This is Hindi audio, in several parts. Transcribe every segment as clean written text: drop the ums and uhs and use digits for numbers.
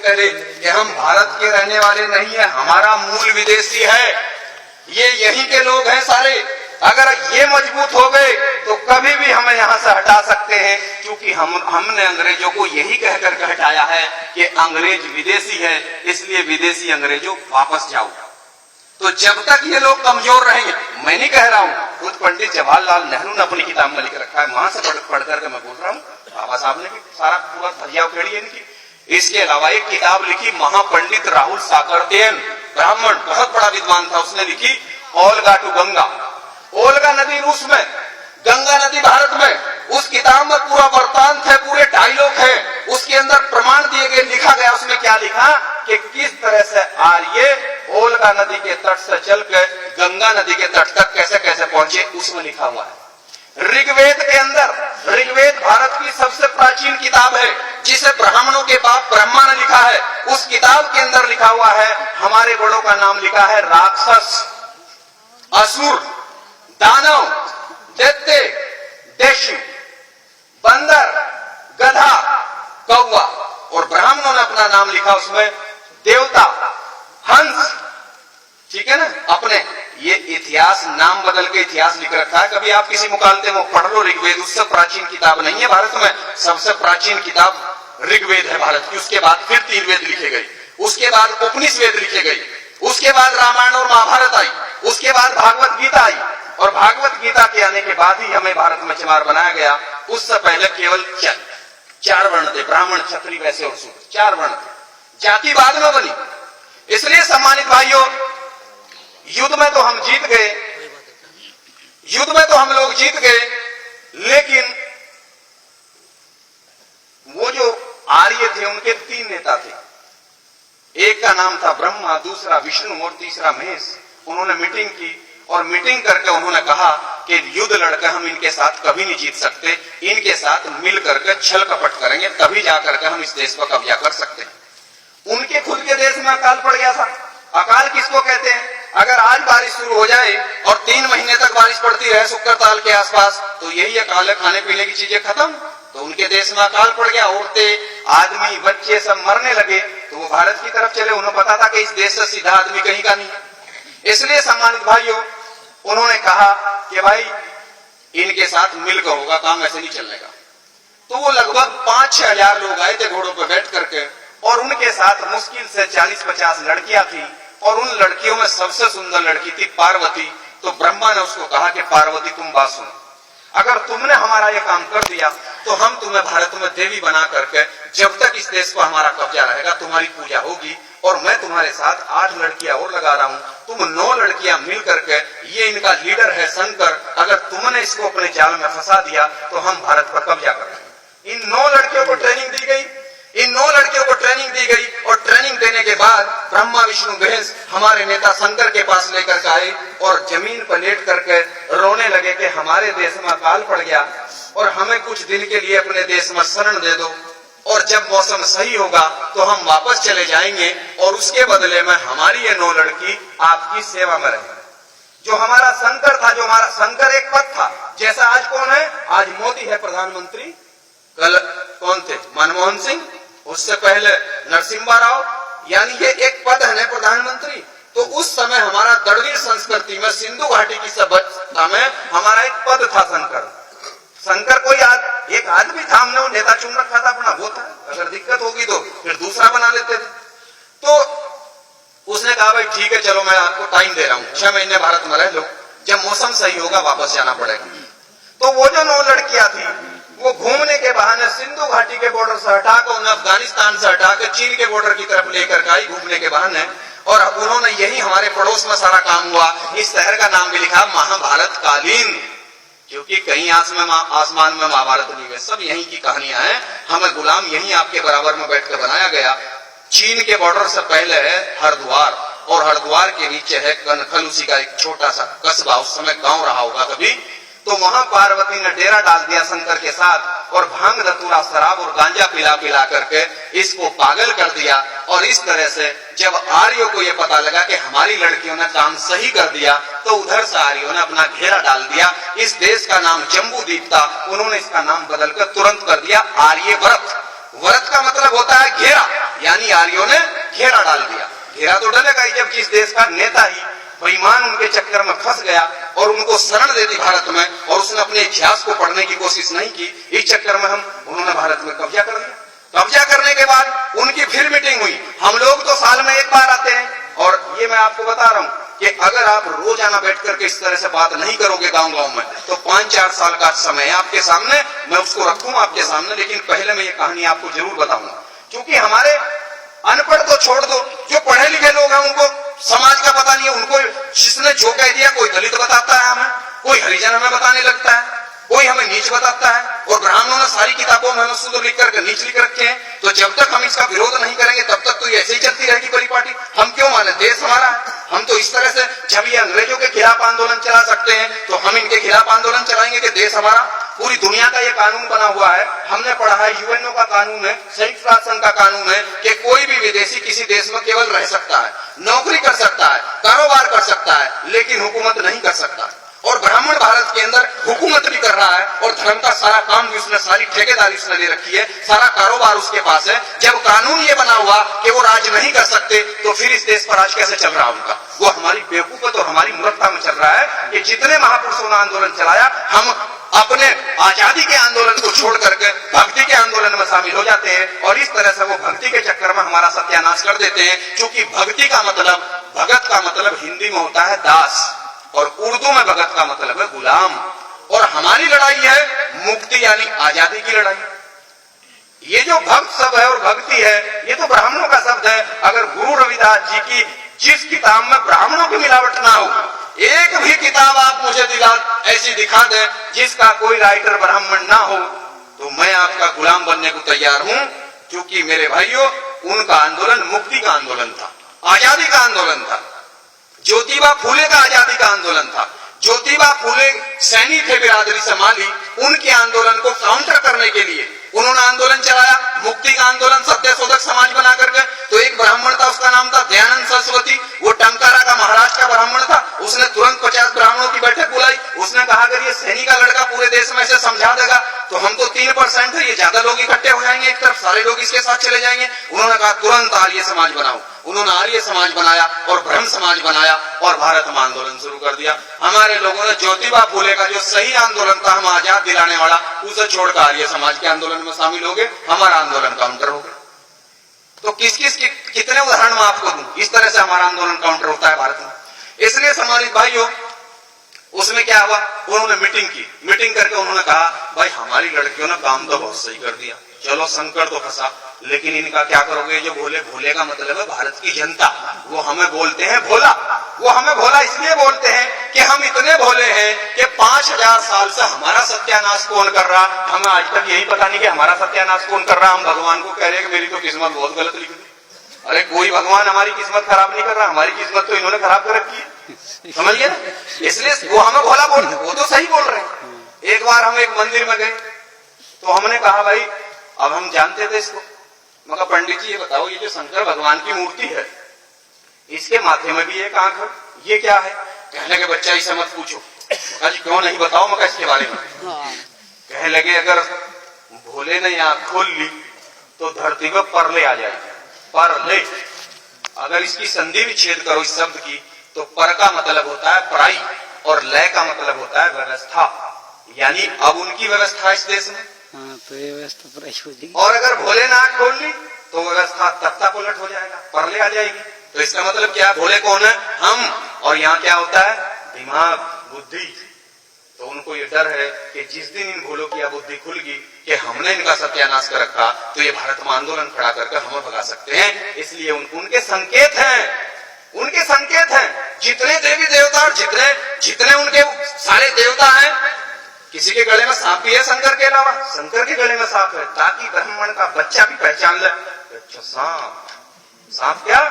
पहले कि हम भारत के रहने वाले नहीं है, हमारा मूल विदेशी है, ये यहीं के लोग हैं सारे। अगर ये मजबूत हो गए तो कभी भी हमें यहाँ से हटा सकते हैं, क्योंकि हमने अंग्रेजों को यही कहकर के हटाया है कि अंग्रेज विदेशी है, इसलिए विदेशी अंग्रेजों वापस जाओ। तो जब तक ये लोग कमजोर रहेंगे, मैं नहीं कह रहा हूँ, खुद पंडित जवाहरलाल नेहरू ने अपनी किताब में लिख रखा है, वहां से पढ़ करके मैं बोल रहा हूँ, बाबा साहब ने भी सारा पूरा धजिया उखेड़ी है इनकी। इसके अलावा एक किताब लिखी महापंडित राहुल साकरतेन, ब्राह्मण, बहुत बड़ा विद्वान था, उसने लिखी ओल्गा टू गंगा। ओल्गा नदी रूस में, गंगा नदी भारत में। उस किताब में पूरा वृत्तांत है, पूरे डायलॉग है, उसके अंदर प्रमाण दिए गए, लिखा गया। उसमें क्या लिखा कि किस तरह से आर्य ओल्गा नदी के तट से चलकर गंगा नदी के तट तक कैसे कैसे पहुंचे, उसमें लिखा हुआ है। ऋग्वेद के अंदर, ऋग्वेद भारत की सबसे प्राचीन किताब है, जिसे ब्राह्मणों के बाप ब्रह्मा ने लिखा है। उस किताब के अंदर लिखा हुआ है, हमारे बड़ों का नाम लिखा है राक्षस, असुर, दानव, दैत्य, देशु, बंदर, गधा, कौवा, और ब्राह्मणों ने अपना नाम लिखा उसमें देवता, हंस, ठीक है ना। अपने ये इतिहास नाम बदल के इतिहास लिख रखा है। कभी आप किसी मुकालते में पढ़ लो ऋग्वेद, उससे प्राचीन किताब नहीं है भारत में। सबसे प्राचीन किताब ऋग्वेद है भारत की। उसके बाद फिर 3 वेद लिखे गए, उसके बाद उपनिषद लिखे गए, उसके बाद रामायण और महाभारत आई, उसके बाद भागवत गीता आई, और भागवत गीता के आने के बाद ही हमें भारत में चमार बनाया गया। उससे पहले केवल 4 वर्ण थे, ब्राह्मण, क्षत्रिय, वैश्य और शूद्र, 4 वर्ण थे। जाति बाद में बनी। इसलिए सम्मानित भाइयों, युद्ध में तो हम जीत गए, युद्ध में तो हम लोग जीत गए, लेकिन वो जो आर्य थे उनके 3 नेता थे। एक का नाम था ब्रह्मा, दूसरा विष्णु और तीसरा महेश। उन्होंने मीटिंग की और मीटिंग करके उन्होंने कहा कि युद्ध लड़कर हम इनके साथ कभी नहीं जीत सकते, इनके साथ मिल करके छल कपट करेंगे, तभी जाकर के हम इस देश पर कब्जा कर सकते हैं। उनके खुद के देश में अकाल पड़ गया था। अकाल किसको कहते हैं? अगर आज बारिश शुरू हो जाए और 3 महीने तक बारिश पड़ती रहे शुक्र ताल के आसपास, तो यही अकाल है, खाने पीने की चीजें खत्म। तो उनके देश में अकाल पड़ गया, औरतें, आदमी, बच्चे सब मरने लगे। तो वो भारत की तरफ चले, उन्हें पता था कि इस देश से सीधा आदमी कहीं का नहीं। इसलिए सम्मानित भाइयों, उन्होंने कहा कि भाई इनके साथ मिलकर होगा काम, ऐसे नहीं चलने का। तो वो लगभग 5-6 हजार लोग आए थे घोड़ों पर बैठ करके, और उनके साथ मुश्किल से 40-50 लड़कियां थी, और उन लड़कियों में सबसे सुंदर लड़की थी पार्वती। तो ब्रह्मा ने उसको कहा कि पार्वती तुम बात सुनो, अगर तुमने हमारा ये काम कर दिया तो हम तुम्हें भारत में देवी बना करके, जब तक इस देश पर हमारा कब्जा रहेगा तुम्हारी पूजा होगी, और मैं तुम्हारे साथ 8 लड़कियां और लगा रहा हूं, तुम 9 लड़कियां मिल करके, ये इनका लीडर है शंकर, अगर तुमने इसको अपने जाल में फंसा दिया तो हम भारत पर कब्जा कर लेंगे। इन 9 लड़कियों को ट्रेनिंग दी गई, इन 9 लड़कियों को ट्रेनिंग दी गई, और ट्रेनिंग देने के बाद ब्रह्मा विष्णु महेश हमारे नेता शंकर के पास लेकर आए, और जमीन पर लेट करके रोने लगे कि हमारे देश में अकाल पड़ गया, और हमें कुछ दिन के लिए अपने देश में शरण दे दो, और जब मौसम सही होगा तो हम वापस चले जाएंगे, और उसके बदले में हमारी ये 9 लड़की आपकी सेवा में रहेंगी। जो हमारा शंकर था, जो हमारा शंकर एक पद था, जैसा आज कौन है? आज मोदी है प्रधानमंत्री, कल कौन थे? मनमोहन सिंह, उससे पहले नरसिम्हा राव, यानी ये एक पद है प्रधानमंत्री। तो उस समय हमारा द्रविड़ संस्कृति में, सिंधु घाटी की सभ्यता में हमारा एक पद था शंकर। शंकर कोई एक आदमी था, हमने वो नेता चुन रखा था अपना, वो था, अगर दिक्कत होगी तो फिर दूसरा बना लेते थे। तो उसने कहा भाई ठीक है, चलो मैं आपको टाइम दे रहा हूँ, 6 महीने भारत में रह लो, जब मौसम सही होगा वापस जाना पड़ेगा। तो वो जो 9 लड़कियां थी, वो घूमने के बहाने सिंधु घाटी के बॉर्डर से हटाकर, उन्हें अफगानिस्तान से हटाकर चीन के बॉर्डर की तरफ लेकर आई घूमने के बहाने, और उन्होंने यही हमारे पड़ोस में सारा काम हुआ। इस शहर का नाम भी लिखा महाभारत कालीन, क्योंकि कहीं आसमान में महाभारत नहीं है, सब यहीं की कहानियां हैं। हमें गुलाम यहीं आपके बराबर में बैठकर बनाया गया। चीन के बॉर्डर से पहले है हरिद्वार, और हरिद्वार के नीचे है कनखल, उसी का एक छोटा सा कस्बा, उस समय गांव रहा होगा कभी। तो वहां पार्वती ने डेरा डाल दिया शंकर के साथ, और भांग धतूरा शराब और गांजा पिला पिला करके इसको पागल कर दिया। और इस तरह से जब आर्यों को यह पता लगा कि हमारी लड़कियों ने काम सही कर दिया, तो उधर से आर्यों ने अपना घेरा डाल दिया। इस देश का नाम जम्बू द्वीप था, उन्होंने इसका नाम बदलकर तुरंत कर दिया आर्यव्रत। व्रत का मतलब होता है घेरा, यानी यानी आर्यों ने घेरा डाल दिया। घेरा तो डलेगा ही जब जिस देश का नेता ही बेईमान उनके चक्कर में फंस गया और उनको शरण दे दी भारत में, और उसने अपने इतिहास को पढ़ने की कोशिश नहीं की, इस चक्कर में उन्होंने भारत में कब्जा कर लिया। कब्जा करने के बाद उनकी फिर मीटिंग हुई। हम लोग तो साल में एक बार आते हैं, और ये मैं आपको बता रहा हूं कि अगर आप रोजाना बैठ करके इस तरह से बात नहीं करोगे गांव-गांव में, तो 5-4 साल का समय है आपके सामने, मैं उसको रखूं आपके सामने। लेकिन पहले मैं ये कहानी आपको जरूर बताऊंगा, क्योंकि हमारे अनपढ़ तो छोड़ दो, जो पढ़े लिखे लोग हैं उनको समाज का पता नहीं है। उनको जिसने जो कह दिया, कोई दलित बताता है हमें, कोई हरिजन हमें बताने लगता है, कोई हमें नीच बताता है, और ब्राह्मणों ने सारी किताबों में हमें शुद्ध लिख करके नीच लिख रखे हैं। तो जब तक हम इसका विरोध नहीं करेंगे तब तक तो ये ऐसे ही चलती रहेगी परिपाटी। हम क्यों माने, देश हमारा है। हम तो इस तरह से, जब ये अंग्रेजों के खिलाफ आंदोलन चला सकते हैं तो हम इनके खिलाफ आंदोलन चलाएंगे कि देश हमारा। पूरी दुनिया का ये कानून बना हुआ है, हमने पढ़ा है, यूएनओ का कानून है, संयुक्त राष्ट्र संघ का कानून है कि कोई भी विदेशी किसी देश में केवल रह सकता है, नौकरी कर सकता है, कारोबार कर सकता है, लेकिन हुकूमत नहीं कर सकता। और ब्राह्मण भारत के अंदर हुकूमत भी कर रहा है, और धर्म का सारा काम भी उसने, सारी ठेकेदारी उसने ले रखी है, सारा कारोबार उसके पास है। जब कानून ये बना हुआ कि वो राज नहीं कर सकते, तो फिर इस देश पर राज कैसे चल रहा उनका? वो हमारी बेवकूफत और हमारी मूर्खता में चल रहा है कि जितने महापुरुषों ने आंदोलन चलाया, हम अपने आजादी के आंदोलन को छोड़ करके भक्ति के आंदोलन में शामिल हो जाते हैं, और इस तरह से वो भक्ति के चक्कर में हमारा सत्यानाश कर देते हैं। क्योंकि भक्ति का मतलब, भगत का मतलब हिंदी में होता है दास, और उर्दू में भगत का मतलब है गुलाम। और हमारी लड़ाई है मुक्ति यानी आजादी की लड़ाई। ये जो भक्त शब्द है और भक्ति है, ये तो ब्राह्मणों का शब्द है। अगर गुरु रविदास जी की जिस किताब में ब्राह्मणों की मिलावट ना हो, एक भी किताब आप मुझे ऐसी दिखा दें जिसका कोई राइटर ब्राह्मण ना हो, तो मैं आपका गुलाम बनने को तैयार हूं। क्योंकि मेरे भाइयों, उनका आंदोलन मुक्ति का आंदोलन था, आजादी का आंदोलन था। ज्योतिबा फूले का आजादी का आंदोलन था। ज्योतिबा फूले सैनिक थे बिरादरी संभाली, उनके आंदोलन को काउंटर करने के लिए उन्होंने आंदोलन चलाया, मुक्ति का आंदोलन, सत्यशोधक समाज बना करके। तो एक ब्राह्मण था, उसका नाम था दयानंद सरस्वती, वो टंकारा का महाराष्ट्र का ब्राह्मण था। उसने तुरंत 50 ब्राह्मणों की बैठक बुलाई। उसने कहा अगर ये सैनिक का लड़का पूरे देश में से समझा देगा तो हम तो 3% है, ये ज्यादा लोग इकट्ठे हो जाएंगे, एक तरफ सारे लोग इसके साथ चले जाएंगे। उन्होंने कहा तुरंत आर्य समाज बनाओ। उन्होंने आर्य समाज बनाया और ब्रह्म समाज बनाया, और भारत में आंदोलन शुरू कर दिया। हमारे लोगों ने ज्योतिबा फूले का जो सही आंदोलन था, हम आजाद दिलाने वाला, उसे छोड़कर आर्य समाज के आंदोलन में शामिल हो गए। हमारा आंदोलन काउंटर हो गया। तो कितने उदाहरण मैं आपको दूं, इस तरह से हमारा आंदोलन काउंटर होता है भारत में। इसलिए सम्मानित भाइयों, उसमें क्या हुआ, उन्होंने मीटिंग की। मीटिंग करके उन्होंने कहा भाई हमारी लड़कियों ने काम तो बहुत सही कर दिया, चलो संकट तो फंसा, लेकिन इनका क्या करोगे? जो भोले, भोले का मतलब है भारत की जनता, वो हमें बोलते हैं भोला। वो हमें भोला इसलिए बोलते हैं कि हम इतने भोले हैं कि 5000 साल से हमारा सत्यानाश कौन कर रहा, हमें आज तक यही पता नहीं कि हमारा सत्यानाश कौन कर रहा। हम भगवान को कह रहे हैं कि मेरी तो किस्मत बहुत गलत लिखी थी। अरे कोई भगवान हमारी किस्मत खराब नहीं कर रहा, हमारी किस्मत तो इन्होंने खराब कर रखी है, समझिए ना। इसलिए वो हमें भोला बोल रहे हैं, वो तो सही बोल रहे हैं। एक बार हम एक मंदिर में गए तो हमने कहा भाई, अब हम जानते थे इसको, मगर पंडित जी ये बताओ, ये जो शंकर भगवान की मूर्ति है, इसके माथे में भी एक आंख है, ये क्या है? कहने के बच्चा इसे मत पूछो। आज क्यों नहीं बताओ मगर इसके बारे में? कहने लगे अगर भोले ने आंख खोल ली तो धरती में परले आ जाएगी। परले, अगर इसकी संधि विच्छेद करो इस शब्द की, तो पर का मतलब होता है पराई और लय का मतलब होता है व्यवस्था। यानी अब उनकी व्यवस्था इस देश में, तो ये व्यवस्था पराई हो जाएगी। और अगर भोले ने आंख खोल ली तो व्यवस्था तख्ता पलट हो जाएगा, परले आ जाएगी। तो इसका मतलब क्या? भोले कौन है? हम। और यहाँ क्या होता है? दिमाग, बुद्धि। तो उनको ये डर है कि जिस दिन इन भोलों की बुद्धि खुलगी कि हमने इनका सत्यानाश कर रखा, तो ये भारत में आंदोलन खड़ा करके हमें भगा सकते हैं। इसलिए उनके संकेत हैं, उनके संकेत हैं। जितने देवी देवता और जितने उनके सारे देवता हैं, किसी के गले में सांप भी है शंकर के अलावा, शंकर के गले में सांप है, ताकि ब्राह्मण का बच्चा भी पहचान ले, अच्छा सांप। सांप क्या?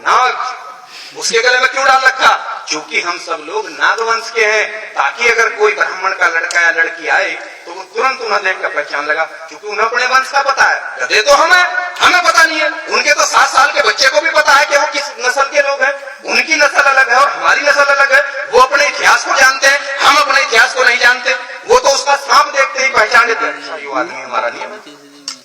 नाग। उसके गले में क्यों डाल रखा? क्योंकि हम सब लोग नागवंश के हैं, ताकि अगर कोई ब्राह्मण का लड़का या लड़की आए तो वो तुरंत उन्हें देखकर पहचान लगा, क्योंकि उन्हें अपने वंश का पता है। गधे तो हमें पता नहीं है। उनके तो 7 साल के बच्चे को भी पता है कि वो किस नस्ल के लोग हैं। उनकी नस्ल अलग है और हमारी नस्ल अलग है। वो अपने इतिहास को जानते हैं, हम अपने इतिहास को नहीं जानते। वो तो उसका सांप देखते ही पहचान लेते हैं, अच्छा ये आदमी हमारा नहीं है,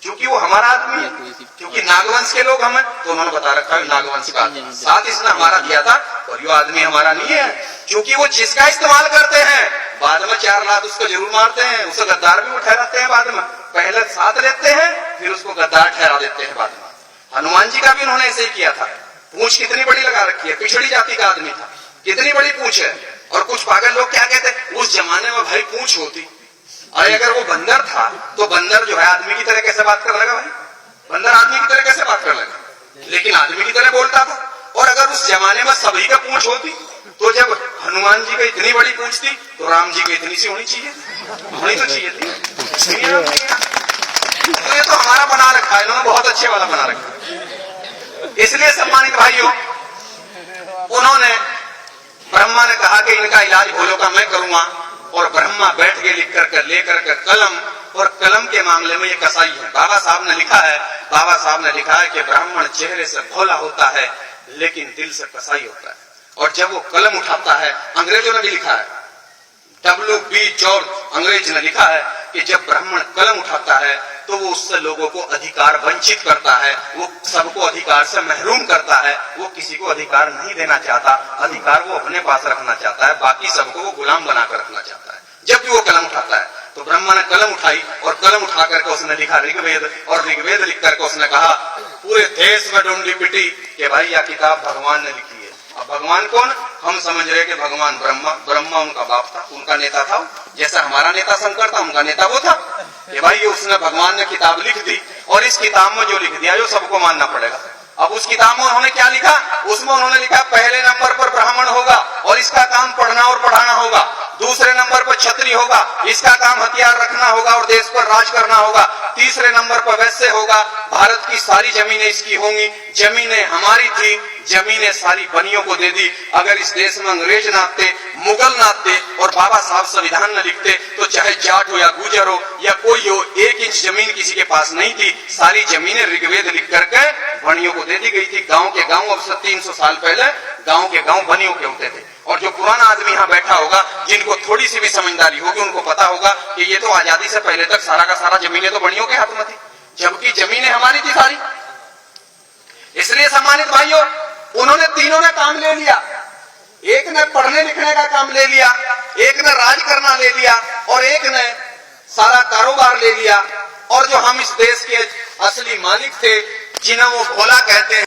क्योंकि वो हमारा आदमी है, क्योंकि नागवंश के लोग हमें। तो उन्होंने बता रखा है नागवंश का साथ इसने हमारा दिया था और यो आदमी हमारा नहीं है, क्योंकि वो जिसका इस्तेमाल करते हैं बाद में 4 लात उसको जरूर मारते हैं, उसे गद्दार भी वो ठहराते हैं बाद में, पहले साथ लेते हैं फिर उसको गद्दार ठहरा देते हैं बाद में। हनुमान जी का भी उन्होंने ऐसे ही किया था। पूंछ कितनी बड़ी लगा रखी है, पिछड़ी जाति का आदमी था, कितनी बड़ी पूंछ है। और कुछ पागल लोग क्या कहते हैं, उस जमाने में भाई पूंछ होती, अरे अगर वो बंदर था तो बंदर जो है आदमी की तरह कैसे बात कर लगा भाई, बंदर आदमी की तरह कैसे बात कर लगा, लेकिन आदमी की तरह बोलता था। और अगर उस जमाने में सभी का पूंछ होती तो जब हनुमान जी की इतनी बड़ी पूंछ थी तो राम जी की इतनी सी होनी चाहिए, होनी तो चाहिए थी। तो ये तो हमारा बना रखा है, इन्होंने बहुत अच्छे वाला बना रखा है। इसलिए सम्मानित भाइयों, उन्होंने ब्रह्मा ने कहा कि इनका इलाज भोलों का मैं करूंगा, और ब्रह्मा बैठ के लिख कर लेकर के कलम, और कलम के मामले में ये कसाई है। बाबा साहब ने लिखा है कि ब्राह्मण चेहरे से भोला होता है लेकिन दिल से कसाई होता है। और जब वो कलम उठाता है, अंग्रेजों ने भी लिखा है, W.B. जॉर्ज अंग्रेज ने लिखा है कि जब ब्राह्मण कलम उठाता है तो वो उससे लोगों को अधिकार वंचित करता है, वो सबको अधिकार से महरूम करता है, वो किसी को अधिकार नहीं देना चाहता, अधिकार वो अपने पास रखना चाहता है, बाकी सबको वो गुलाम बनाकर रखना चाहता है। जब भी वो कलम उठाता है तो ब्रह्मा ने कलम उठाई और कलम उठा करके उसने लिखा ऋग्वेद, और ऋग्वेद लिख करके उसने कहा पूरे देश में ढूंढी पिटी कि भाई यह किताब भगवान ने लिखी है। अब भगवान कौन, हम समझ रहे कि भगवान ब्रह्मा उनका बाप था, उनका नेता था, जैसा हमारा नेता शंकर था उनका नेता वो था। कि भाई ये उसने भगवान ने किताब लिख दी, और इस किताब में जो लिख दिया जो सबको मानना पड़ेगा। अब उस किताब में उन्होंने क्या लिखा, उसमें उन्होंने लिखा पहले नंबर पर ब्राह्मण होगा और इसका काम पढ़ना और पढ़ाना होगा, दूसरे नंबर पर क्षत्रिय होगा, इसका काम हथियार रखना होगा और देश पर राज करना होगा, तीसरे नंबर पर वैश्य होगा, भारत की सारी जमीनें इसकी होंगी, जमीनें हमारी थी, जमीनें सारी बनियों को दे दी। अगर इस देश में अंग्रेज ना आते, मुगल ना आते और बाबा साहब संविधान न लिखते तो चाहे जाट हो या गुजर हो या कोई हो, 1 इंच जमीन किसी के पास नहीं थी, सारी जमीनें ऋग्वेद लिख करके बनियों को दे दी गई थी। गांव के गांव, अब से 300 साल पहले गांव के गांव बनियों के होते थे। और जो पुराना आदमी यहाँ बैठा होगा, जिनको थोड़ी सी भी समझदारी होगी, उनको पता होगा कि ये तो आजादी से पहले तक सारा का सारा जमीनें तो बनियों के हाथ में थी, जबकि जमीनें हमारी थी सारी। इसलिए सम्मानित भाइयों, उन्होंने तीनों ने काम ले लिया, एक ने पढ़ने लिखने का काम ले लिया, एक ने राज करना ले लिया और एक ने सारा कारोबार ले लिया। और जो हम इस देश के असली मालिक थे, जिन्हें वो भोला कहते हैं,